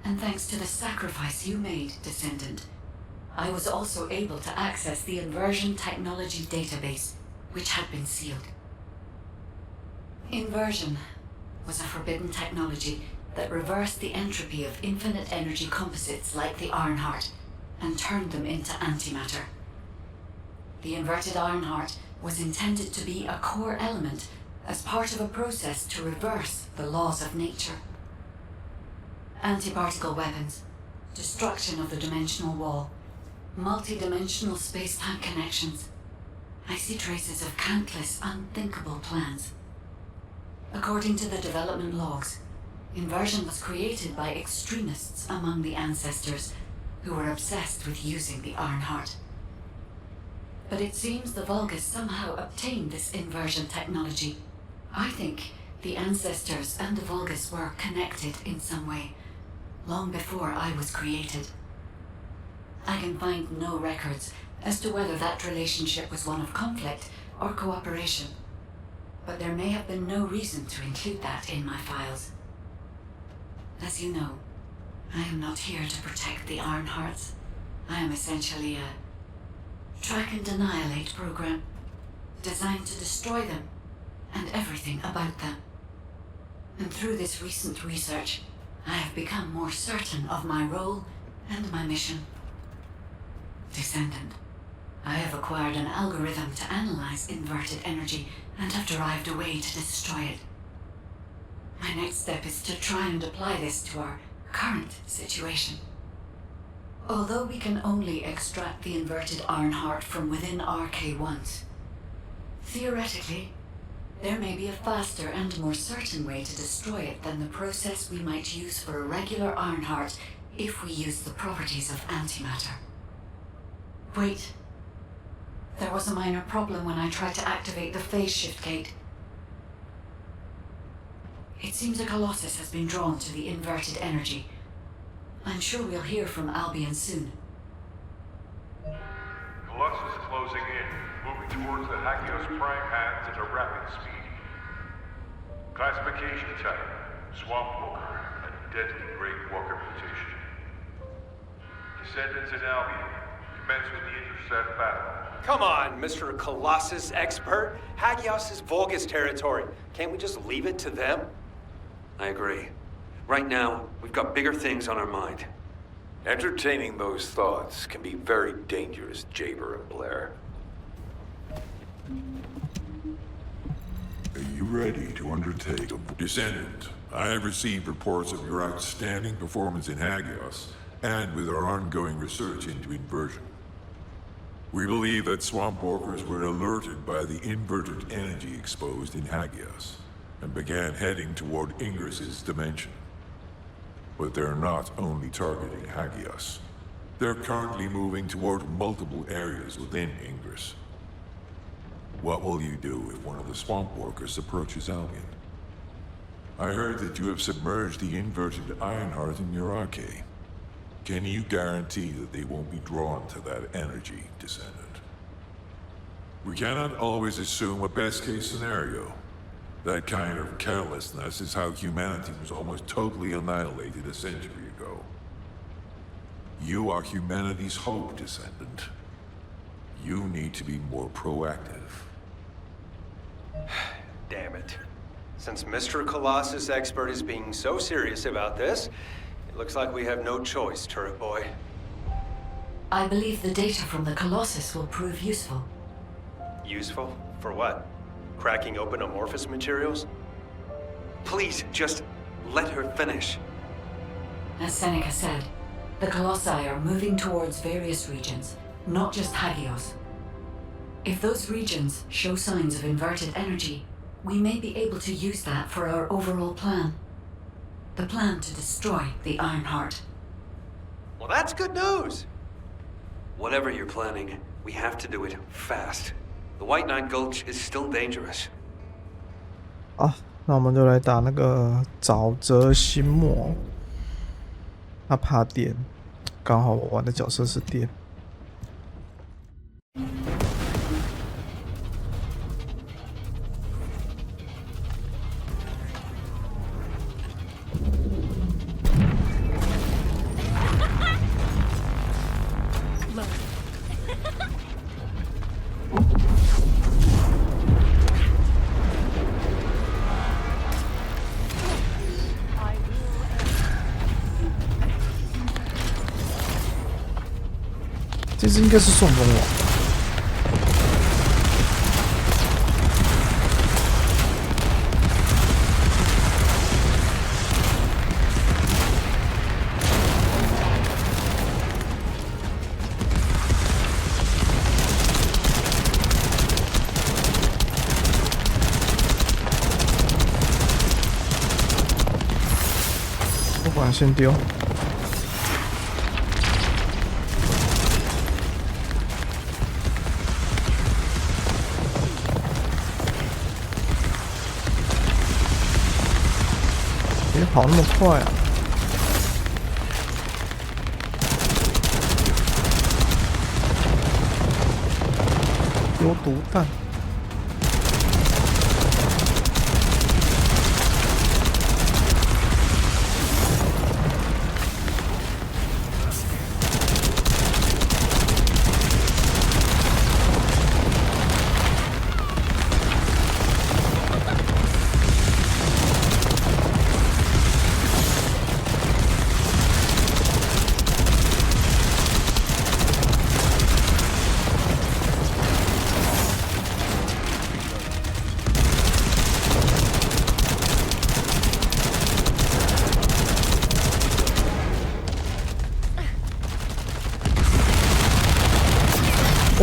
And thanks to the sacrifice you made, Descendant, I was also able to access the Inversion Technology database, which had been sealed. Inversion was a forbidden technology that reversed the entropy of infinite energy composites like the Ironheart and turned them into antimatter. The inverted Ironheart was intended to be a core element as part of a process to reverse the laws of nature. Anti-particle weapons, destruction of the dimensional wall, multi-dimensional space-time connections. I see traces of countless unthinkable plans. According to the development logs, Inversion was created by extremists among the ancestors who were obsessed with using the Ironheart. But it seems the Vulgus somehow obtained this inversion technology. I think the ancestors and the Vulgus were connected in some way, long before I was created. I can find no records as to whether that relationship was one of conflict or cooperation, but there may have been no reason to include that in my files. As you know, I am not here to protect the Ironhearts. I am essentially a track and annihilate program, designed to destroy them and everything about them. And through this recent research, I have become more certain of my role and my mission. Descendant, I have acquired an algorithm to analyze inverted energy and have derived a way to destroy it. My next step is to try and apply this to our current situation. Although we can only extract the inverted Ironheart from within RK once, theoretically, there may be a faster and more certain way to destroy it than the process we might use for a regular Ironheart if we use the properties of antimatter. Wait. There was a minor problem when I tried to activate the phase shift gate. It seems a Colossus has been drawn to the inverted energy. I'm sure we'll hear from Albion soon. Colossus closing in, moving towards the Hagios prime hands at a rapid speed. Classification type, Swamp Walker, a deadly Great Walker mutation. Descendants in Albion, commence with the intercept battle. Come on, Mr. Colossus expert. Hagios is Vulgus territory. Can't we just leave it to them? I agree. Right now, we've got bigger things on our mind. Entertaining those thoughts can be very dangerous, Jaber and Blair. Are you ready to undertake a Descendant? I have received reports of your outstanding performance in Hagios, and with our ongoing research into inversion. We believe that swamp walkers were alerted by the inverted energy exposed in Hagios, and began heading toward Ingris's dimension. But they're not only targeting Hagios. They're currently moving toward multiple areas within Ingris. What will you do if one of the swamp walkers approaches Albion? I heard that you have submerged the inverted Ironheart in your arcade. Can you guarantee that they won't be drawn to that energy, Descendant? We cannot always assume a best-case scenario. That kind of carelessness is how humanity was almost totally annihilated a century ago. You are humanity's hope, Descendant. You need to be more proactive. Damn it. Since Mr. Colossus expert is being so serious about this, it looks like we have no choice, Turret Boy. I believe the data from the Colossus will prove useful. Useful? For what? Cracking open amorphous materials? Please, just let her finish. As Seneca said, the Colossi are moving towards various regions, not just Hagios. If those regions show signs of inverted energy, we may be able to use that for our overall plan. The plan to destroy the Ironheart. Well, that's good news! Whatever you're planning, we have to do it fast. The White Nine Gulch is still dangerous. 好，那我们就来打那个沼泽心魔。他怕电，刚好我玩的角色是电。实应该是送风网。我把它先丢。别跑那么快啊！丢毒弹。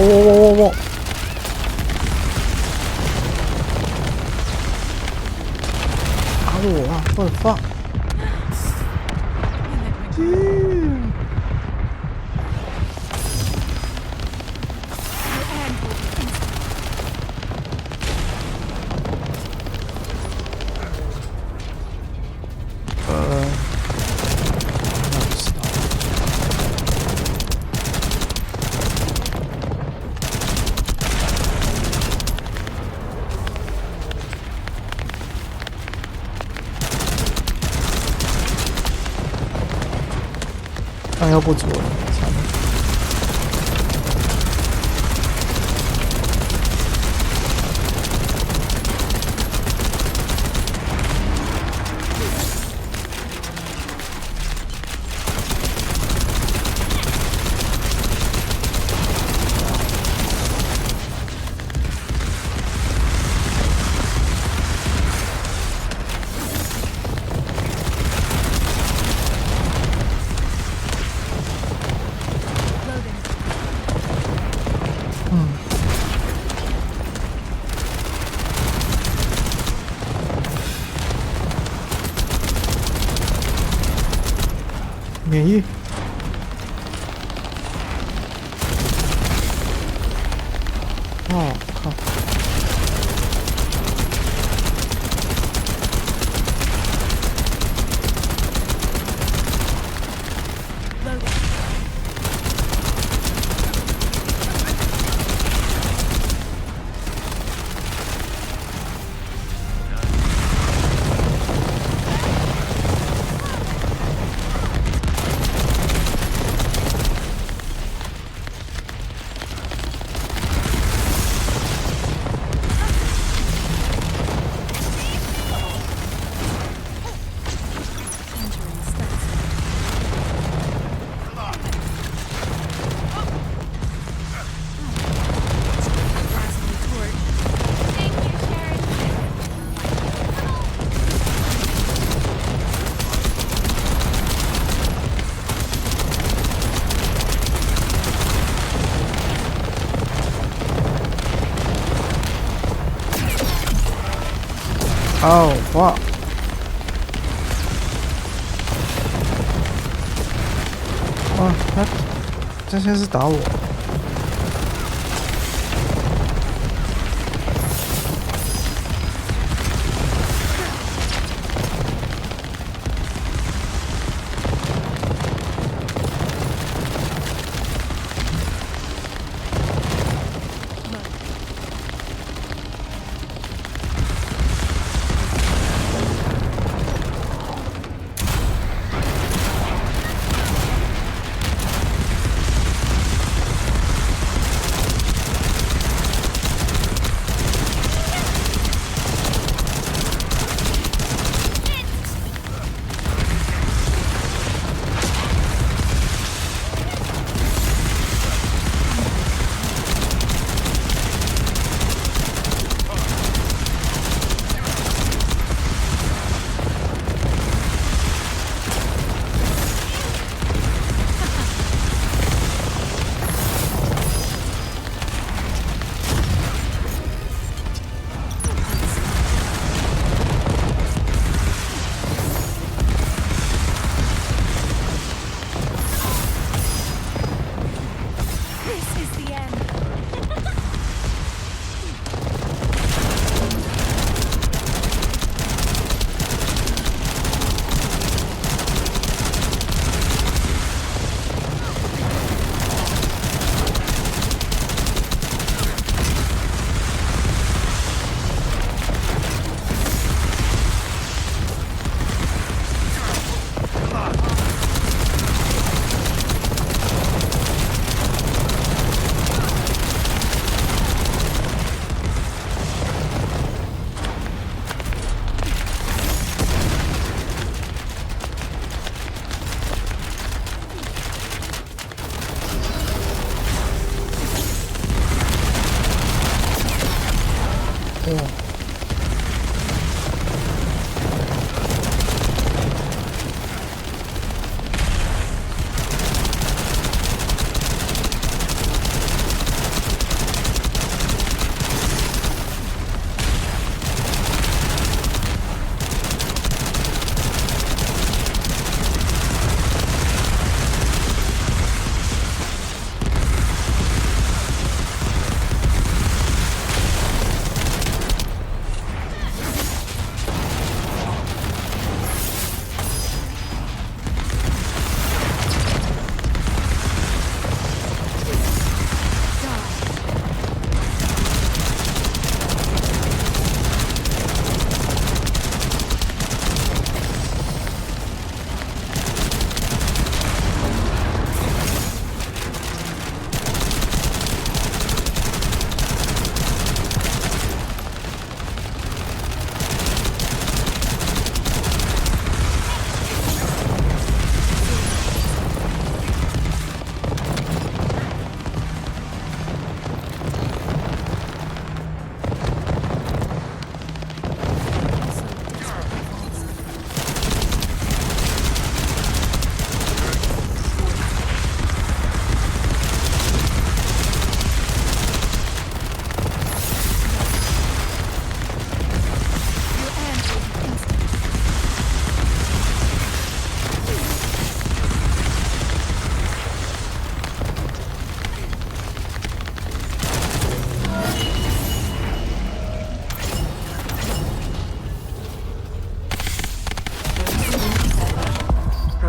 我打我啊！我的放！弹药不足了，惨了。免疫。哦，靠！哦，哇！哇，他这些是打我。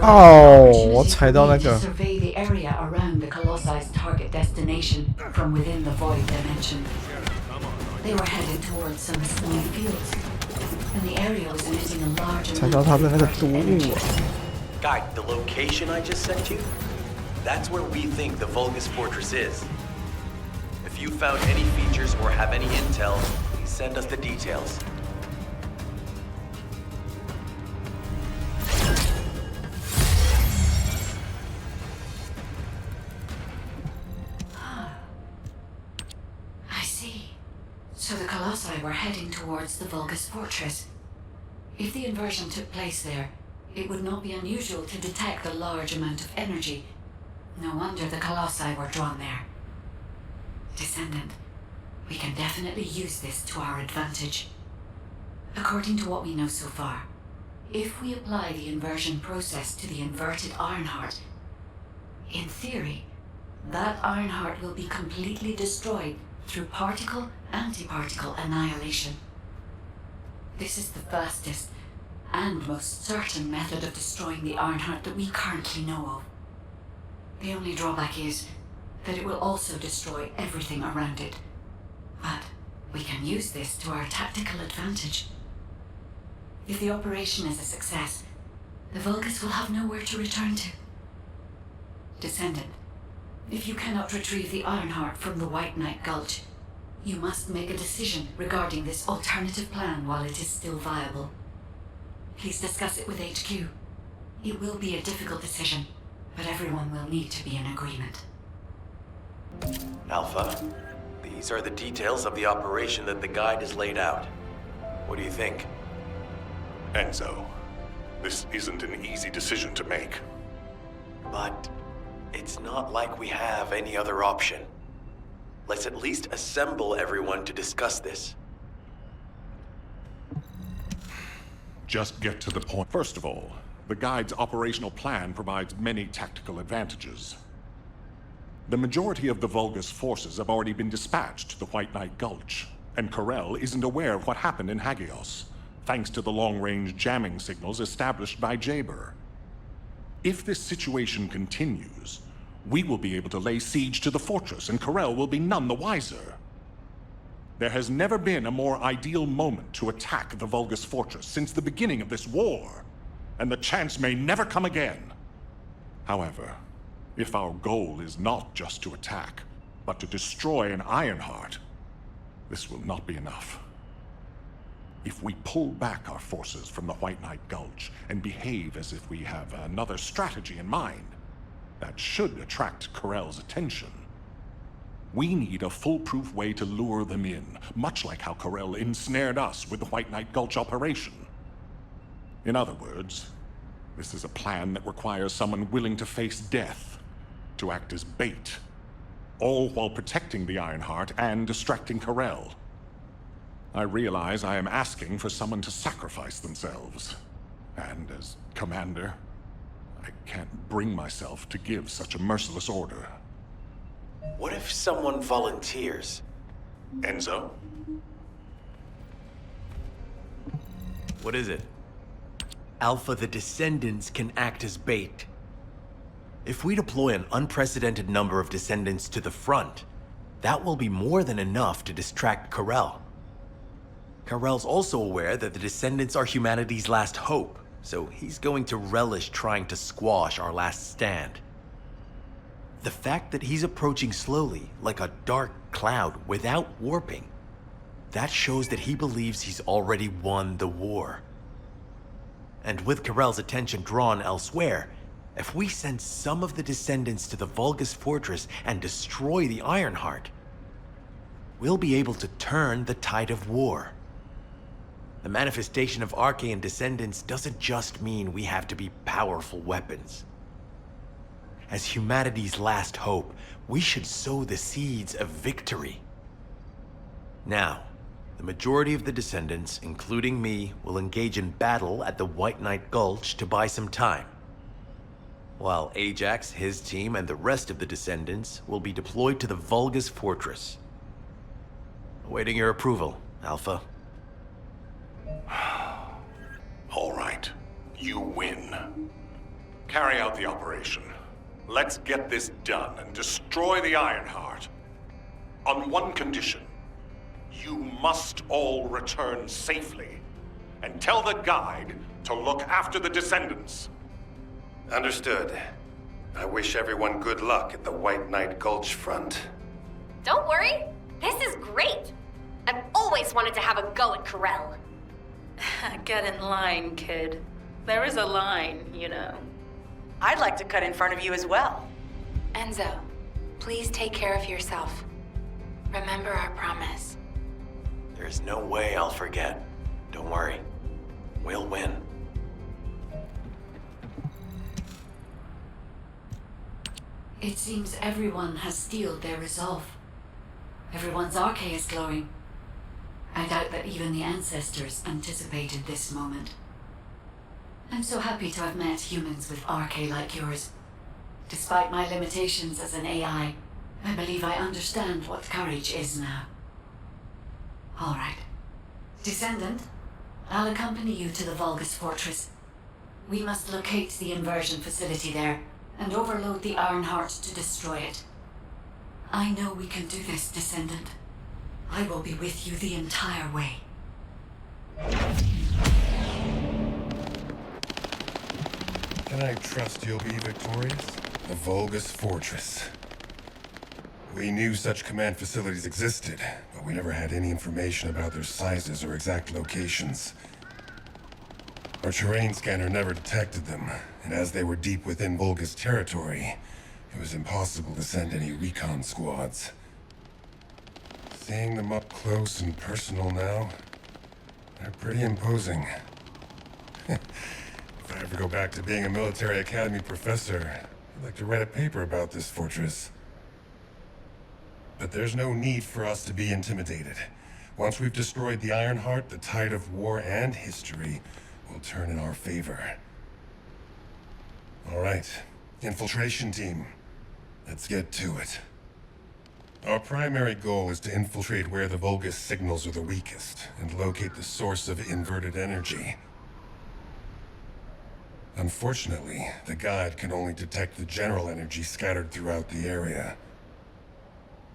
我踩到那个。 Survey the area around the Colossus target destination from within the void dimension. They were headed towards some small fields, and the area was emitting a large 踩到他的那个毒物 Guide, the location I just sent you? That's where we think the Vulgus Fortress is. If you found any features or have any intel, please send us the details. I see. So the Colossi were heading towards the Vulgus Fortress. If the inversion took place there, it would not be unusual to detect a large amount of energy. No wonder the Colossi were drawn there. Descendant, we can definitely use this to our advantage. According to what we know so far, if we apply the inversion process to the inverted Ironheart, in theory, that Ironheart will be completely destroyed through particle-antiparticle annihilation. This is the fastest and most certain method of destroying the Ironheart that we currently know of. The only drawback is that it will also destroy everything around it. But we can use this to our tactical advantage. If the operation is a success, the Vulgus will have nowhere to return to. Descendant, if you cannot retrieve the Ironheart from the White Knight Gulch, you must make a decision regarding this alternative plan while it is still viable. Please discuss it with HQ. It will be a difficult decision, but everyone will need to be in agreement. Alpha, these are the details of the operation that the guide has laid out. What do you think? Enzo, this isn't an easy decision to make. But it's not like we have any other option. Let's at least assemble everyone to discuss this. Just get to the point. First of all, the guide's operational plan provides many tactical advantages. The majority of the Vulgus forces have already been dispatched to the White Knight Gulch, and Corel isn't aware of what happened in Hagios, thanks to the long-range jamming signals established by Jaber. If this situation continues, we will be able to lay siege to the fortress, and Corel will be none the wiser. There has never been a more ideal moment to attack the Vulgus fortress since the beginning of this war, and the chance may never come again. However, if our goal is not just to attack, but to destroy an Ironheart, this will not be enough. If we pull back our forces from the White Knight Gulch and behave as if we have another strategy in mind, that should attract Corel's attention. We need a foolproof way to lure them in, much like how Corel ensnared us with the White Knight Gulch operation. In other words, this is a plan that requires someone willing to face death, to act as bait, all while protecting the Ironheart and distracting Corel. I realize I am asking for someone to sacrifice themselves, and as commander, I can't bring myself to give such a merciless order. What if someone volunteers? Enzo? What is it? Alpha, the Descendants can act as bait. If we deploy an unprecedented number of Descendants to the front, that will be more than enough to distract Corel. Corel's also aware that the Descendants are humanity's last hope, so he's going to relish trying to squash our last stand. The fact that he's approaching slowly, like a dark cloud without warping, that shows that he believes he's already won the war. And with Corel's attention drawn elsewhere, if we send some of the Descendants to the Vulgus Fortress and destroy the Ironheart, we'll be able to turn the tide of war. The manifestation of Archaean Descendants doesn't just mean we have to be powerful weapons. As humanity's last hope, we should sow the seeds of victory. Now, the majority of the Descendants, including me, will engage in battle at the White Knight Gulch to buy some time. While Ajax, his team, and the rest of the Descendants will be deployed to the Vulgus Fortress. Awaiting your approval, Alpha. All right. You win. Carry out the operation. Let's get this done and destroy the Ironheart. On one condition. You must all return safely. And tell the guide to look after the Descendants. Understood. I wish everyone good luck at the White Knight Gulch front. Don't worry. This is great. I've always wanted to have a go at Corel. Get in line, kid. There is a line, you know. I'd like to cut in front of you as well. Enzo, please take care of yourself. Remember our promise. There's no way I'll forget. Don't worry. We'll win. It seems everyone has steeled their resolve. Everyone's arche is glowing. I doubt that even the ancestors anticipated this moment. I'm so happy to have met humans with arche like yours. Despite my limitations as an AI, I believe I understand what courage is now. All right. Descendant, I'll accompany you to the Vulgus Fortress. We must locate the inversion facility there and overload the Ironheart to destroy it. I know we can do this, Descendant. I will be with you the entire way. Can I trust you'll be victorious? The Vulgus Fortress. We knew such command facilities existed, but we never had any information about their sizes or exact locations. Our terrain scanner never detected them, and as they were deep within Vulgus territory, it was impossible to send any recon squads. Seeing them up close and personal now, they're pretty imposing. If I ever go back to being a military academy professor, I'd like to write a paper about this fortress. But there's no need for us to be intimidated. Once we've destroyed the Ironheart, the tide of war and history will turn in our favor. All right, infiltration team. Let's get to it. Our primary goal is to infiltrate where the Vulgus signals are the weakest and locate the source of inverted energy. Unfortunately, the guide can only detect the general energy scattered throughout the area.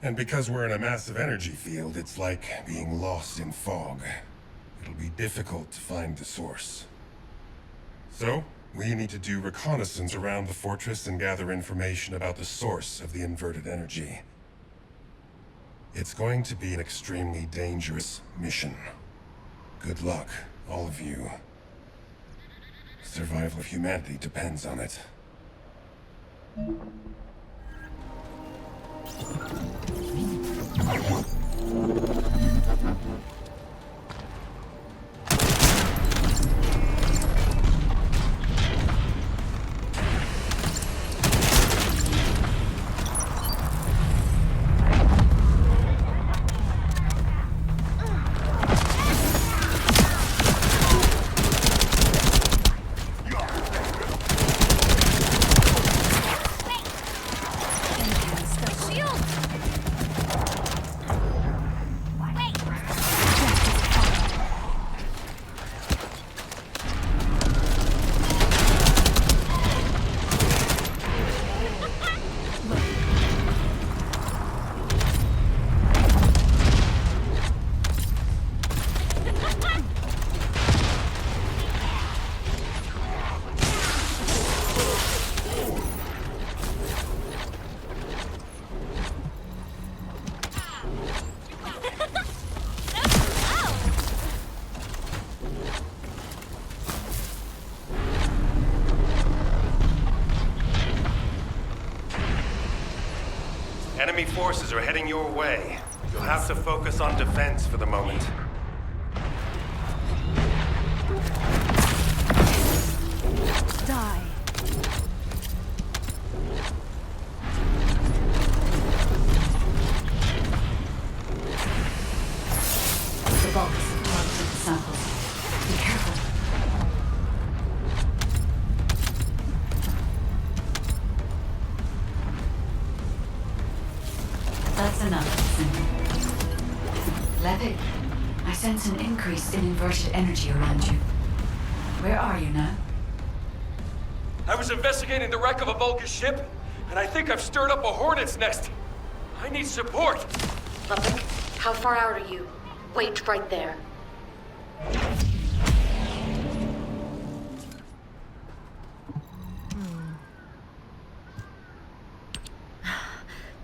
And because we're in a massive energy field, it's like being lost in fog. It'll be difficult to find the source. So, we need to do reconnaissance around the fortress and gather information about the source of the inverted energy. It's going to be an extremely dangerous mission. Good luck, all of you. Survival of humanity depends on it. Enemy forces are heading your way. You'll have to focus on defense for the moment. Die. The Vulgus have targeted the samples. Be careful. That's enough. Levitt, I sense an increase in inverted energy around you. Where are you now? I was investigating the wreck of a Vulgus ship, and I think I've stirred up a hornet's nest. I need support. Lupin, how far out are you? Wait right there.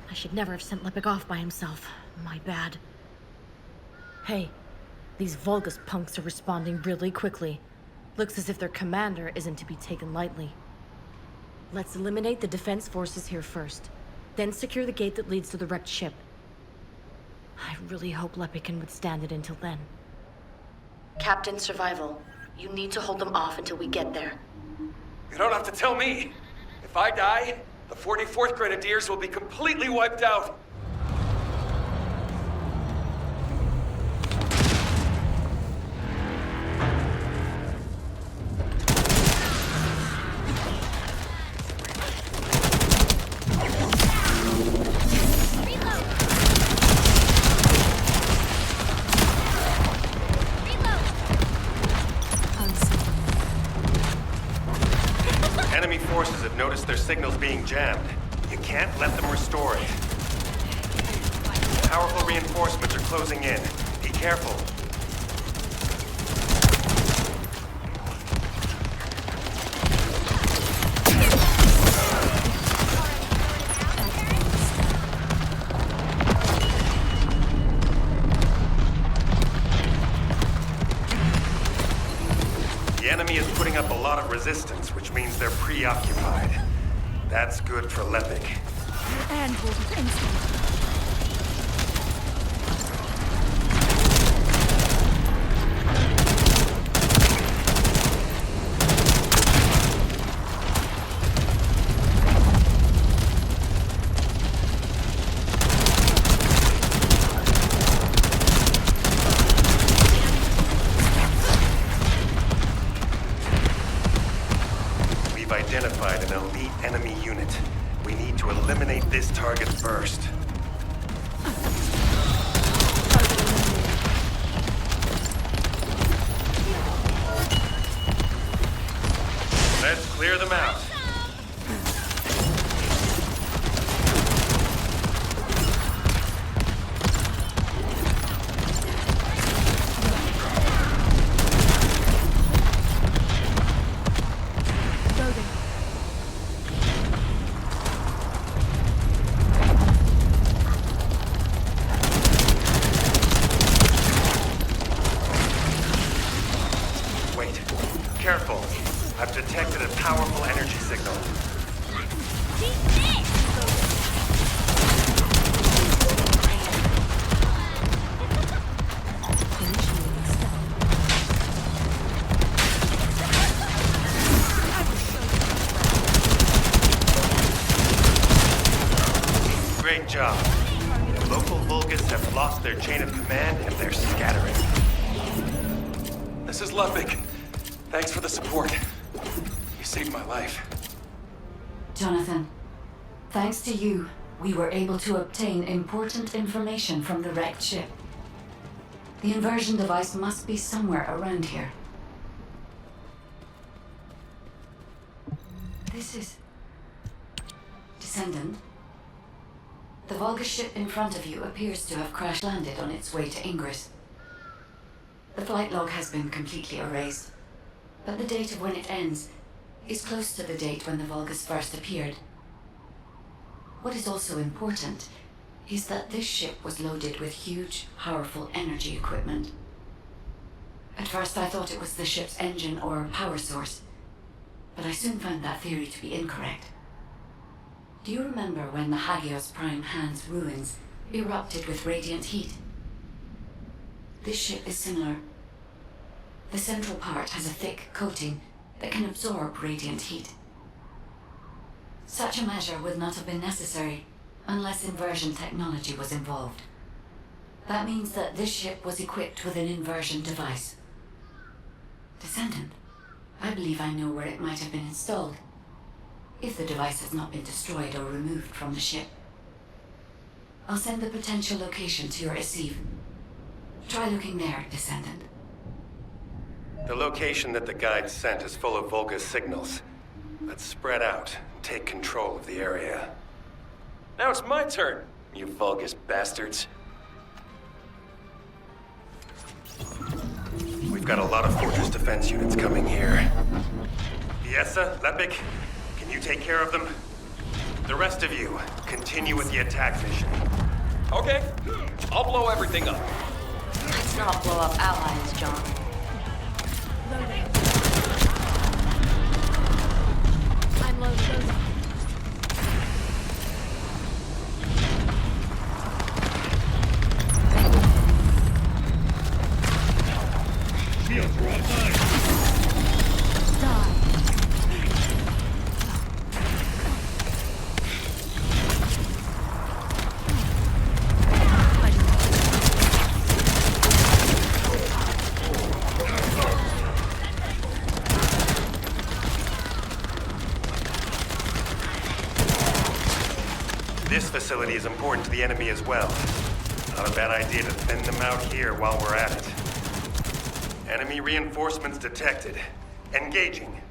I should never have sent Lepik off by himself. My bad. Hey, these Vulgus punks are responding really quickly. Looks as if their commander isn't to be taken lightly. Let's eliminate the defense forces here first, then secure the gate that leads to the wrecked ship. I really hope Lepik can withstand it until then. Captain Survival, you need to hold them off until we get there. You don't have to tell me. If I die, the 44th Grenadiers will be completely wiped out. Enemy forces have noticed their signals being jammed. You can't let them restore it. Powerful reinforcements are closing in. Be careful. The enemy is putting up a lot of resistance, which means they're preoccupied. That's good for Lepik. And we'll be instant. Identified an elite enemy unit. We need to eliminate this target first. Let's clear them out. Careful. I've detected a powerful energy signal. Great job. The local Vulgus have lost their chain of command and they're scattering. This is Lepik. Thanks for the support. You saved my life. Jonathan, thanks to you, we were able to obtain important information from the wrecked ship. The inversion device must be somewhere around here. This is... Descendant. The Vulgus ship in front of you appears to have crash-landed on its way to Ingress. The flight log has been completely erased, but the date of when it ends is close to the date when the Vulgus first appeared. What is also important is that this ship was loaded with huge, powerful energy equipment. At first I thought it was the ship's engine or power source, but I soon found that theory to be incorrect. Do you remember when the Hagios Prime Hand's ruins erupted with radiant heat? This ship is similar. The central part has a thick coating that can absorb radiant heat. Such a measure would not have been necessary unless inversion technology was involved. That means that this ship was equipped with an inversion device. Descendant, I believe I know where it might have been installed, if the device has not been destroyed or removed from the ship. I'll send the potential location to your receive. Try looking there, Descendant. The location that the guide sent is full of Vulgus signals. Let's spread out, take control of the area. Now it's my turn, you Vulgus bastards. We've got a lot of fortress defense units coming here. Fiesta, Lepik, can you take care of them? The rest of you, continue with the attack mission. Okay, I'll blow everything up. Let's not blow up allies, John. I'm loaded. Shields are online. This facility is important to the enemy as well. Not a bad idea to thin them out here while we're at it. Enemy reinforcements detected. Engaging.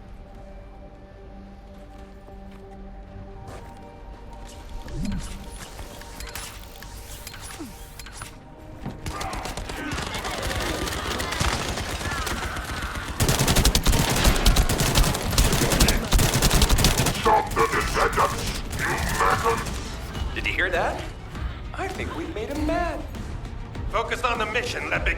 Stop the Descendants, you maggots! Did you hear that? I think we made him mad. Focus on the mission, Lepik.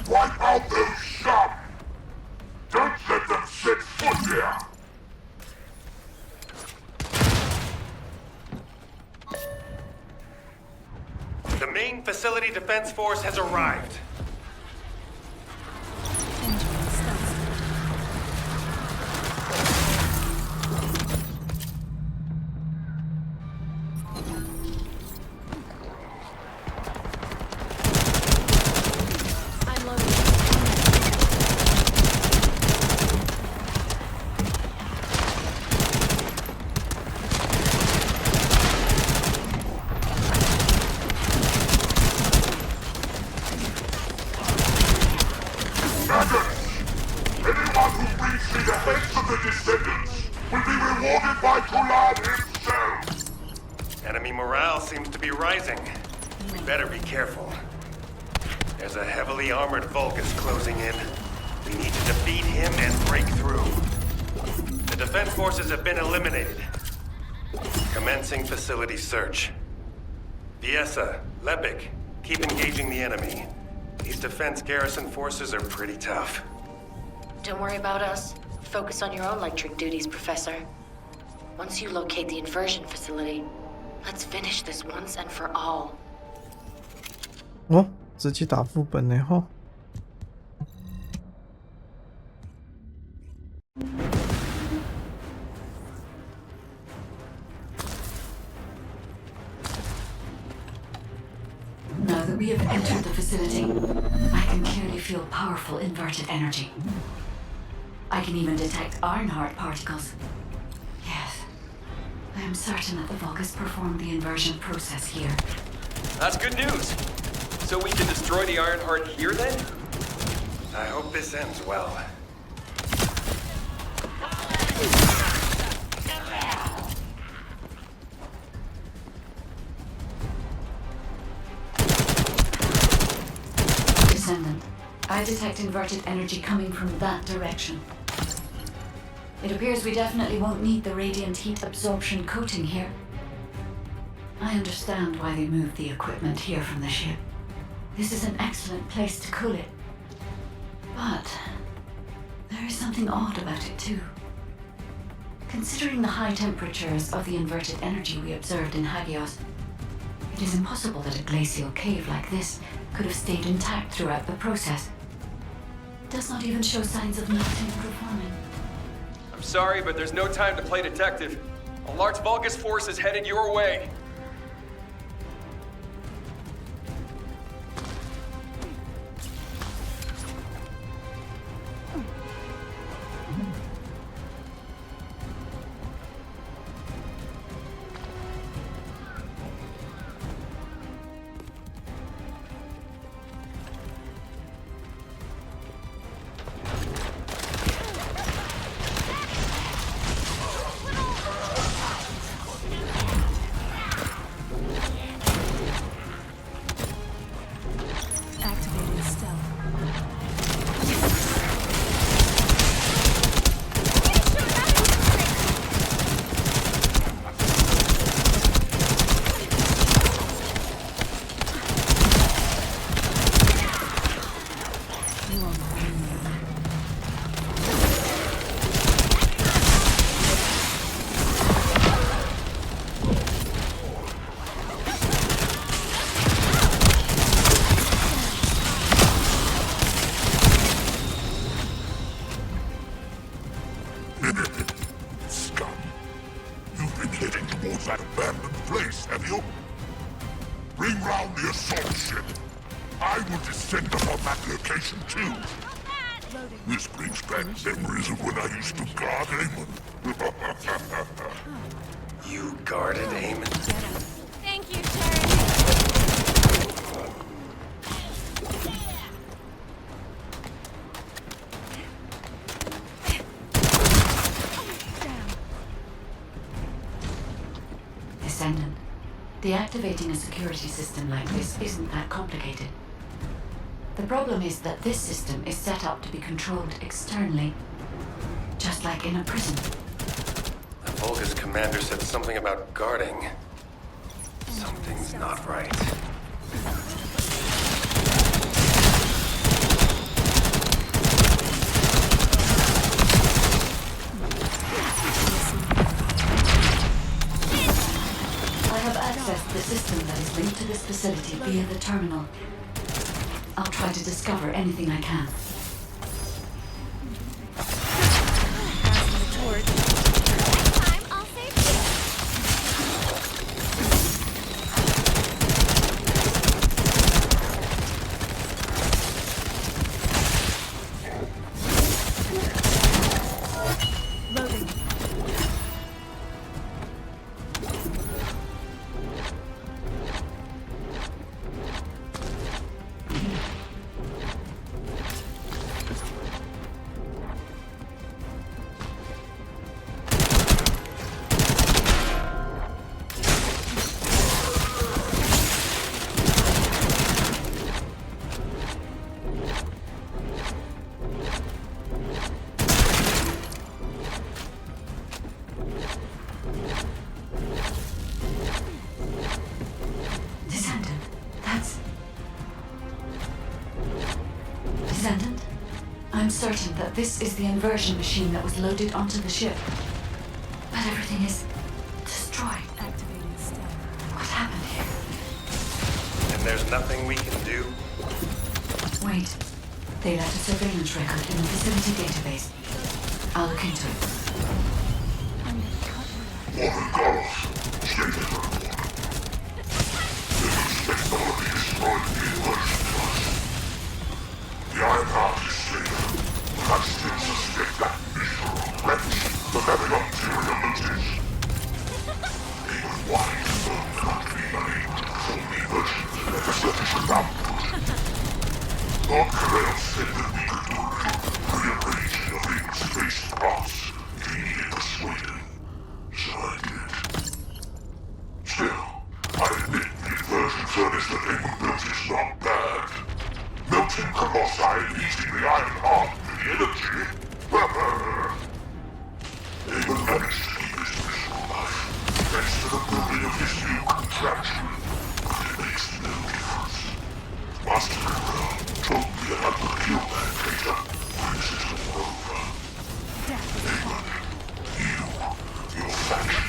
Wipe out those scum! Don't let them set foot here! The main facility defense force has arrived. Anyone who brings me the heads of the Descendants will be rewarded by Kulad himself! Enemy morale seems to be rising. We better be careful. There's a heavily armored Vulgus closing in. We need to defeat him and break through. The defense forces have been eliminated. Commencing facility search. Fiesta, Lepik, keep engaging the enemy. These defense garrison forces are pretty tough. Don't worry about us. Focus on your own lecturing duties, Professor. Once you locate the inversion facility, let's finish this once and for all. 哦，直接打副本呢吼。Now that we have entered the facility, I can clearly feel powerful inverted energy. I can even detect Ironheart particles. Yes, I am certain that the Vulgus performed the inversion process here. That's good news. So we can destroy the Ironheart here then? I hope this ends well. Descendant, I detect inverted energy coming from that direction. It appears we definitely won't need the radiant heat absorption coating here. I understand why they moved the equipment here from the ship. This is an excellent place to cool it. But there is something odd about it too. Considering the high temperatures of the inverted energy we observed in Hagios, it is impossible that a glacial cave like this could have stayed intact throughout the process. It does not even show signs of melting or forming. I'm sorry, but there's no time to play detective. A large Vulgus force is headed your way. This brings back memories of when I used to guard Amon. You guarded Amon? Thank you, Terry. Descendant, deactivating a security system like this isn't that complicated. The problem is that this system is set up to be controlled externally, just like in a prison. The Vulgus commander said something about guarding. Something's not right. I have accessed the system that is linked to this facility via the terminal. I'll try to discover anything I can. Descendant, I'm certain that this is the inversion machine that was loaded onto the ship. But everything is destroyed. Activating stealth. What happened here? And there's nothing we can do? Wait. They left a surveillance record in the facility database. I'll look into it. The Iron Heart is safe. I still suspect that miserable wretch for having ulterior motives. Even wise folk can't be made to fool me versions of the sufficient output. Lord Carell said that we could do rearranging of things faced across if he needed persuading. So I did. Still, I admit the inversion furnace that Amon built is not bad. Melting colossi and eating the Iron Heart with the energy. Amon managed to keep his miserable life, thanks to the building of his new contraption. But it makes no difference. Master Carell told me that I could kill that traitor when this is all over. Amon, your faction,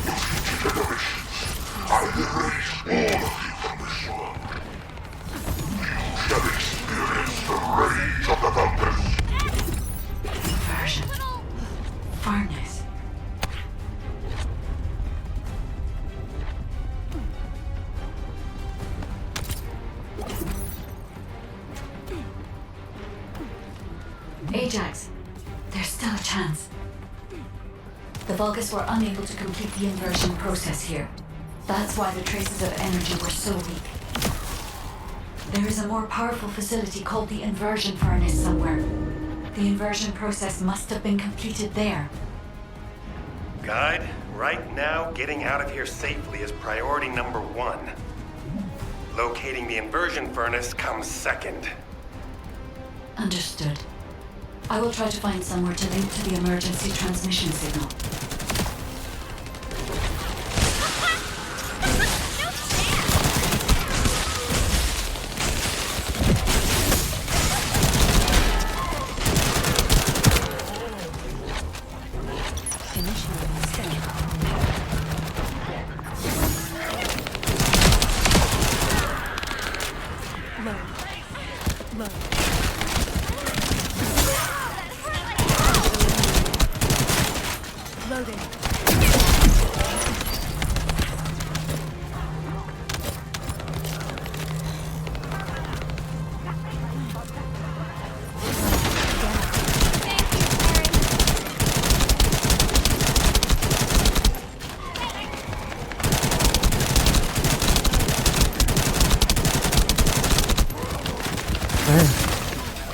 your future generations, I erase all of you from this world. Shall experience the rage of the Vulgus. Inversion. Furnace. The Vulgus were unable to complete the inversion process here. That's why the traces of energy were so weak. There is a more powerful facility called the inversion furnace somewhere. The inversion process must have been completed there. Guide, right now, getting out of here safely is priority number 1. Locating the inversion furnace comes second. Understood. I will try to find somewhere to link to the emergency transmission signal.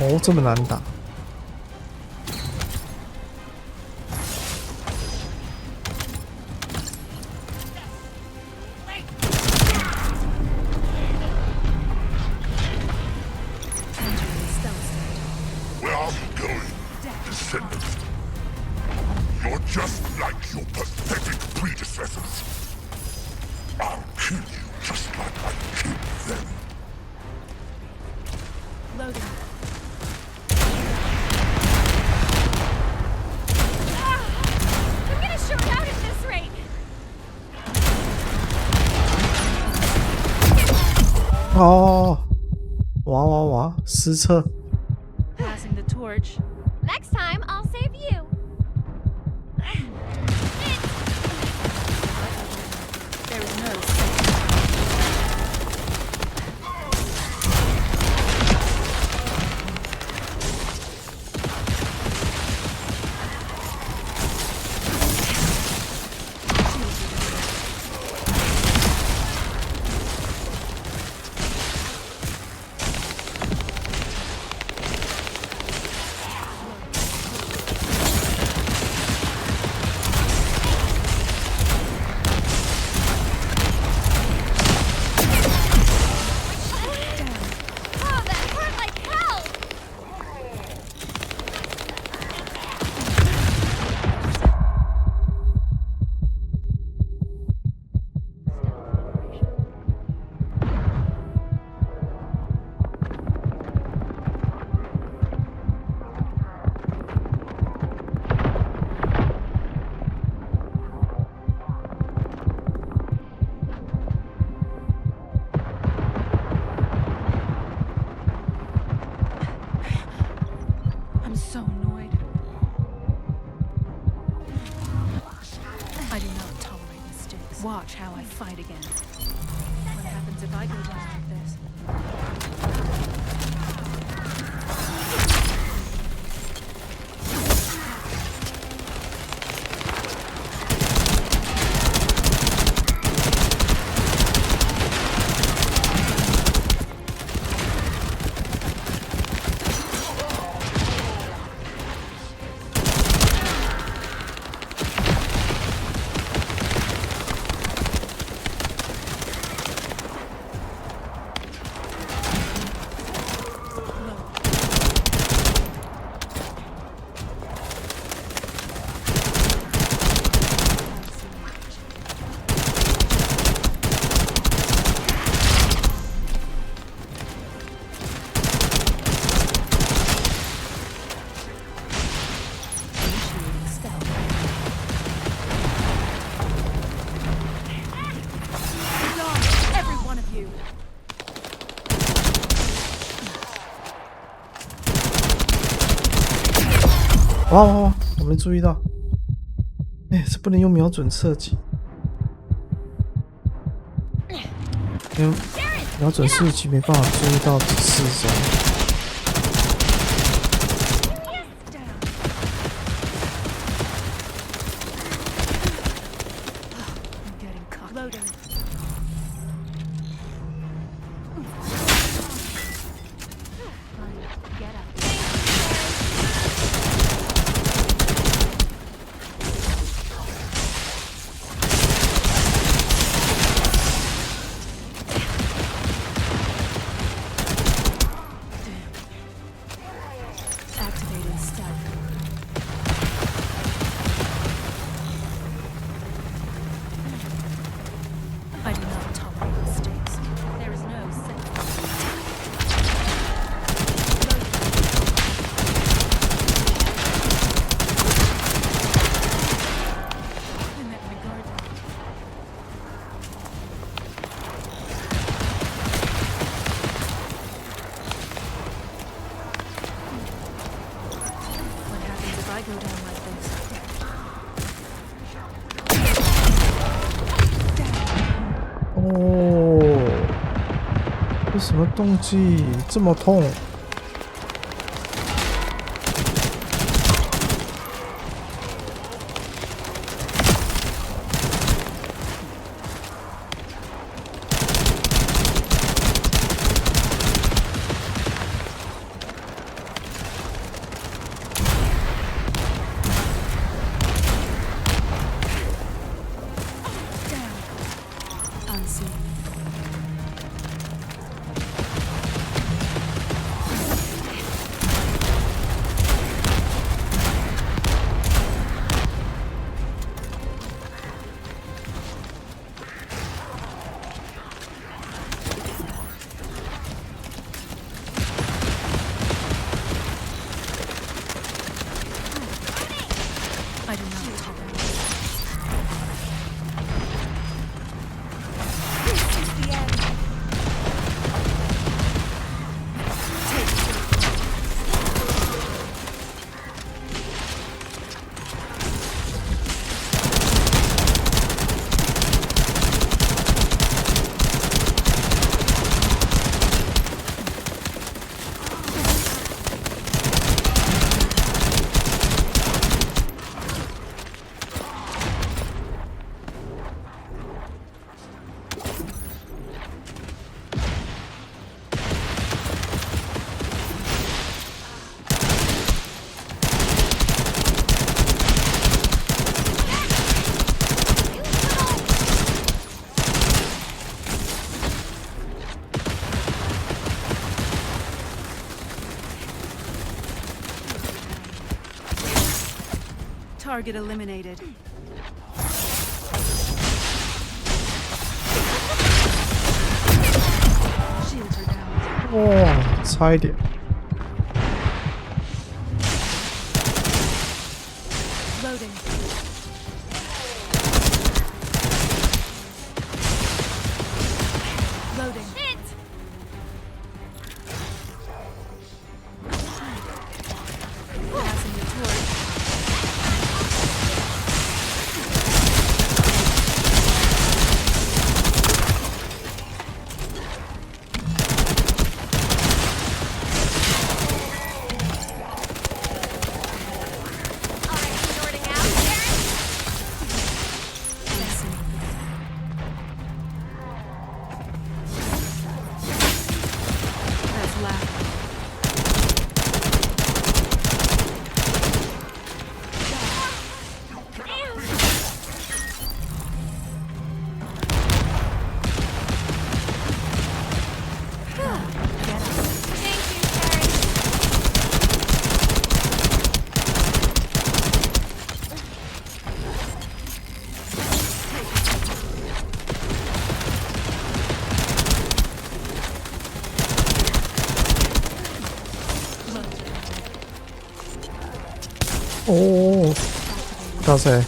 哦，这么难打。Where are you going, Descendant? You're just like your pathetic predecessors. I'll kill you just like I killed them. Loading. I'm gonna short out at this rate. 哦，哇哇哇，失策。 Passing the torch. Next time, I'll save you. There is no Oh, that hurt like hell! I'm so annoyed. I do not tolerate mistakes. Watch how I fight again. What happens if I go down like this? Every one of you. 哇哇哇！我没注意到。哎，这不能用瞄准射击。因为瞄准射击没办法注意到四周。什么动机这么痛？Target eliminated. Shields are down. 哇，差一点。Loading. Loading. Passing the torch. That's left. Oh, does it?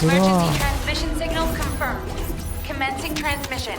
Emergency transmission signal confirmed. Commencing transmission.